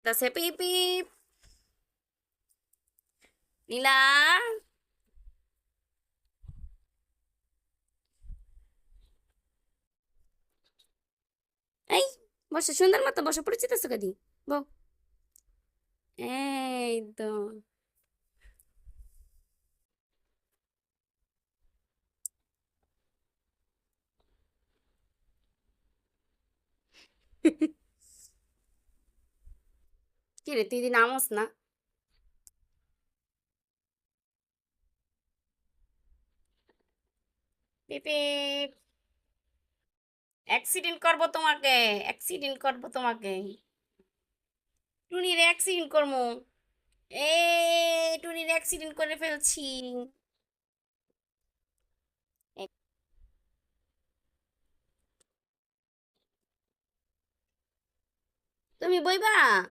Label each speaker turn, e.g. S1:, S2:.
S1: ডাকতাছে পিপ পিপ। নীলা, এই বসো, সুন্দর মতো বসো, পরিচিত আছো কদি বউ। এই তো। কি রে, তুই দিন আমস না? পিপ পিপ। অ্যাক্সিডেন্ট করবো তোমাকে, অ্যাক্সিডেন্ট করবো তোমাকে। টুনির অ্যাক্সিডেন্ট করবো। এ, টুনির অ্যাক্সিডেন্ট করে ফেলছি। এ, তুমি বইবা?